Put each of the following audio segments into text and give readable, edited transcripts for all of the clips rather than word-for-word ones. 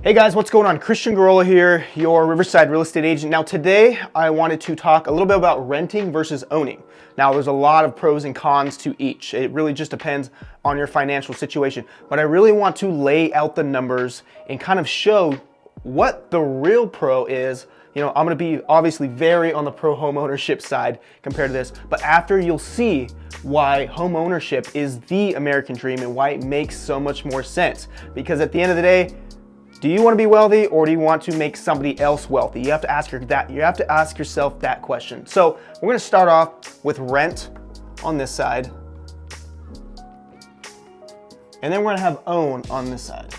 Hey guys, what's going on? Christian Gurrola here, your Riverside real estate agent. Now today I wanted to talk a little bit about renting versus owning. Now there's a lot of pros and cons to each. It really just depends on your financial situation. But I really want to lay out the numbers and kind of show what the real pro is. You know, I'm gonna be obviously very on the pro home ownership side compared to this, but after you'll see why home ownership is the American dream and why it makes so much more sense. Because at the end of the day, do you want to be wealthy or do you want to make somebody else wealthy? You have to ask yourself that question. So we're going to start off with rent on this side. And then we're going to have own on this side.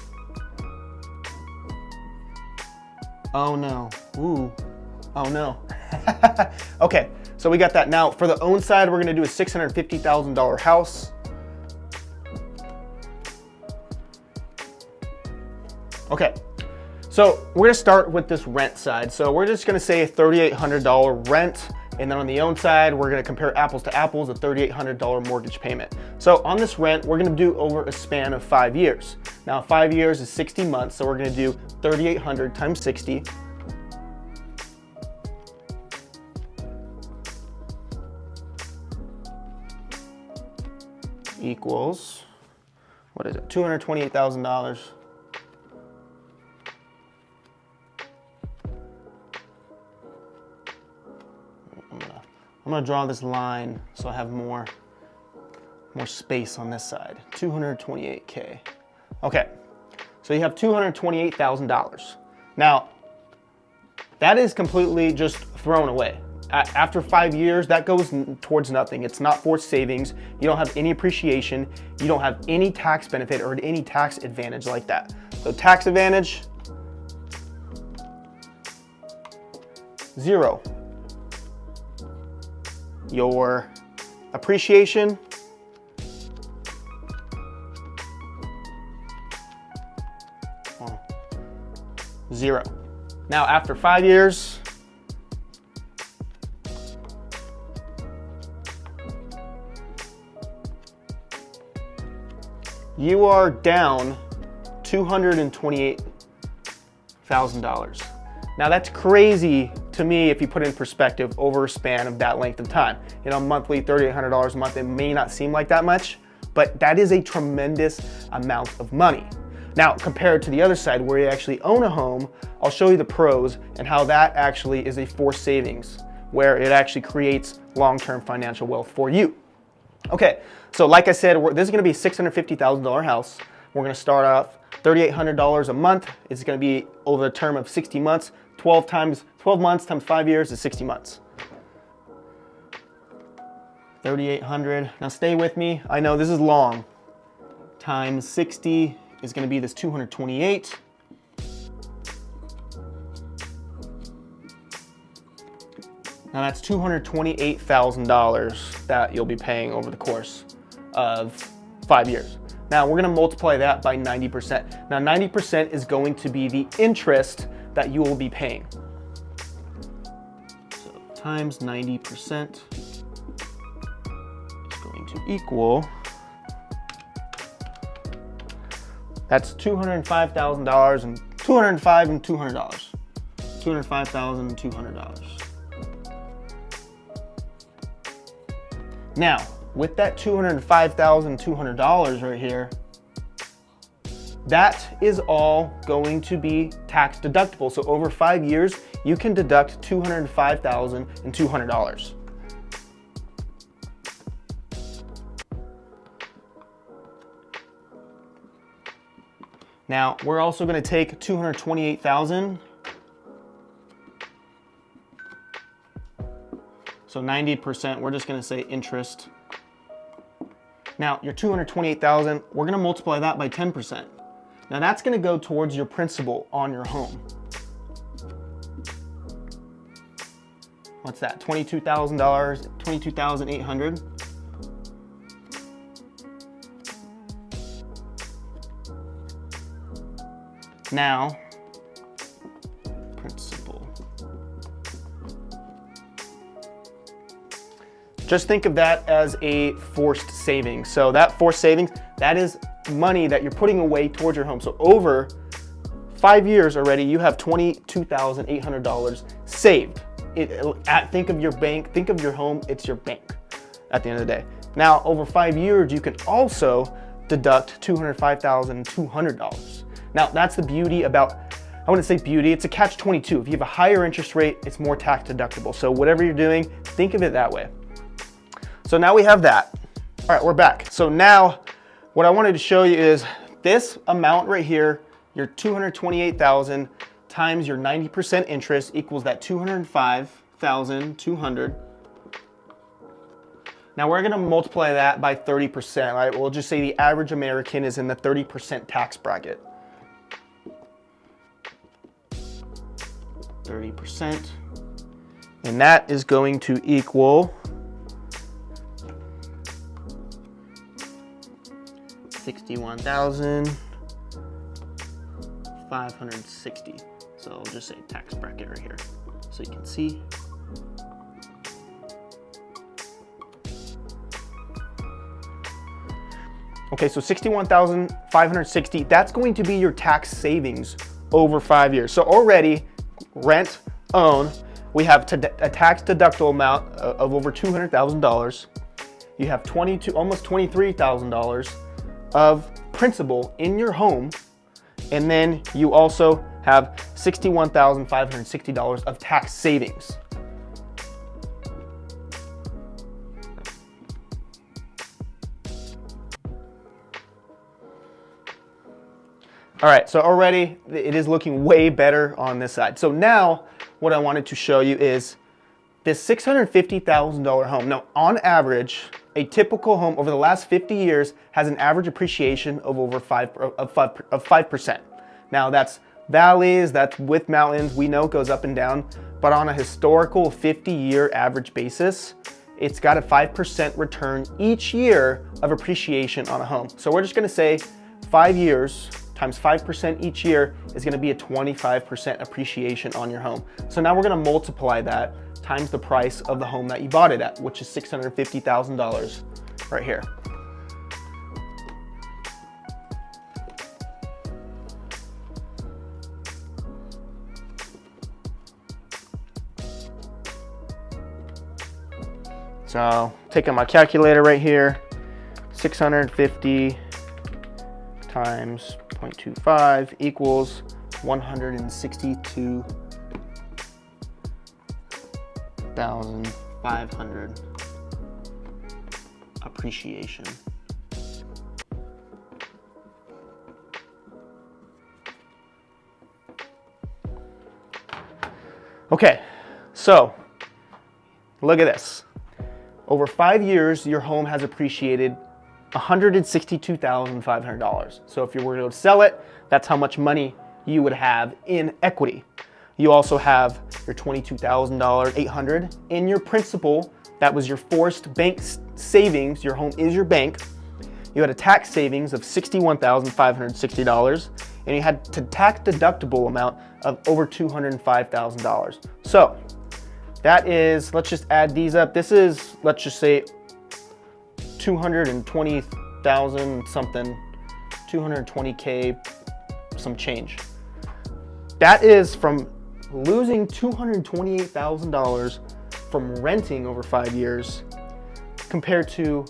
Oh no. Ooh. Oh no. Okay, so we got that. Now for the own side, we're going to do a $650,000 house. Okay, so we're gonna start with this rent side. So we're just gonna say a $3,800 rent, and then on the own side, we're gonna compare apples to apples, a $3,800 mortgage payment. So on this rent, we're gonna do over a span of 5 years. Now 5 years is 60 months, so we're gonna do 3,800 times 60. Equals, what is it, $228,000. I'm gonna draw this line so I have more space on this side. 228K. Okay, so you have $228,000. Now, that is completely just thrown away. After 5 years, that goes towards nothing. It's not forced savings. You don't have any appreciation. You don't have any tax benefit or any tax advantage like that. So tax advantage, 0. Your appreciation, zero. Now after 5 years, you are down $228,000. Now that's crazy to me if you put it in perspective over a span of that length of time. You know, monthly, $3,800 a month, it may not seem like that much, but that is a tremendous amount of money. Now, compared to the other side where you actually own a home, I'll show you the pros and how that actually is a forced savings, where it actually creates long-term financial wealth for you. Okay, so like I said, this is gonna be a $650,000 house. We're gonna start off $3,800 a month. It's gonna be over a term of 60 months. 12 months times 5 years is 60 months. 3,800, now stay with me. I know this is long. Times 60 is gonna be this 228. Now that's $228,000 that you'll be paying over the course of 5 years. Now we're gonna multiply that by 90%. Now 90% is going to be the interest that you will be paying. So times 90% is going to equal, that's $205,000 and $205,000 and $200. $205,200. Now, with that $205,200 right here, that is all going to be tax deductible. So over 5 years, you can deduct $205,200. Now, we're also going to take $228,000. So 90%, we're just going to say interest. Now, your $228,000, we're going to multiply that by 10%. Now that's gonna go towards your principal on your home. What's that, $22,000, $22,800? Now, principal. Just think of that as a forced savings. So that forced savings, that is money that you're putting away towards your home. So over 5 years already, you have $22,800 saved. Think of your bank, think of your home, it's your bank at the end of the day. Now, over 5 years, you can also deduct $205,200. Now, that's the beauty about, I wouldn't say beauty, it's a catch-22. If you have a higher interest rate, it's more tax deductible. So whatever you're doing, think of it that way. So now we have that. All right, we're back. So now what I wanted to show you is this amount right here, your $228,000 times your 90% interest equals that $205,200. Now we're gonna multiply that by 30%, right? We'll just say the average American is in the 30% tax bracket. 30%, and that is going to equal $61,560. So I'll just say tax bracket right here, so you can see. Okay, so $61,560, that's going to be your tax savings over 5 years. So already, rent, own, we have a tax deductible amount of over $200,000. You have almost $23,000 of principal in your home, and then you also have $61,560 of tax savings. All right, so already it is looking way better on this side. So now what I wanted to show you is this $650,000 home. Now, on average, a typical home over the last 50 years has an average appreciation of over 5%. Now, that's valleys, that's with mountains. We know it goes up and down, but on a historical 50-year average basis, it's got a 5% return each year of appreciation on a home. So we're just gonna say 5 years times 5% each year is gonna be a 25% appreciation on your home. So now we're gonna multiply that times the price of the home that you bought it at, which is $650,000 right here. So taking my calculator right here, 650 times 0.25 equals 162,500 appreciation. Okay, so look at this. Over 5 years, your home has appreciated $162,500. So if you were to sell it, that's how much money you would have in equity. You also have your $22,800 in your principal. That was your forced bank savings. Your home is your bank. You had a tax savings of $61,560, and you had a tax deductible amount of over $205,000. So that is, let's just add these up. This is, let's just say 220,000 something, 220K some change. That is from losing $228,000 from renting over 5 years compared to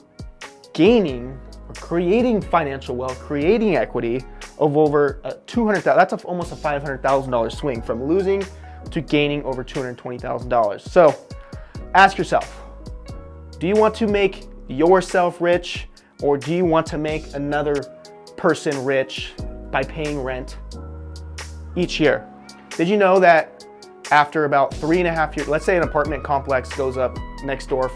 gaining or creating financial wealth, creating equity of over $200,000. That's almost a $500,000 swing from losing to gaining over $220,000. So ask yourself, do you want to make yourself rich, or do you want to make another person rich by paying rent each year? Did you know that after about 3.5 years, let's say an apartment complex goes up next door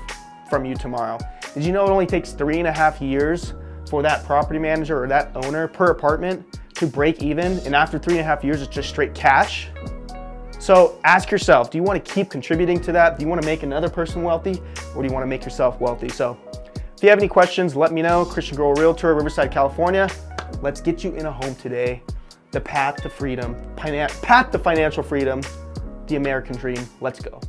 from you tomorrow, did you know it only takes 3.5 years for that property manager or that owner per apartment to break even, and after 3.5 years it's just straight cash? So ask yourself, do you want to keep contributing to that? Do you want to make another person wealthy, or do you want to make yourself wealthy? So if you have any questions, let me know. Christian Gurrola Realtor, Riverside, California. Let's get you in a home today. The path to freedom, path to financial freedom, the American dream. Let's go.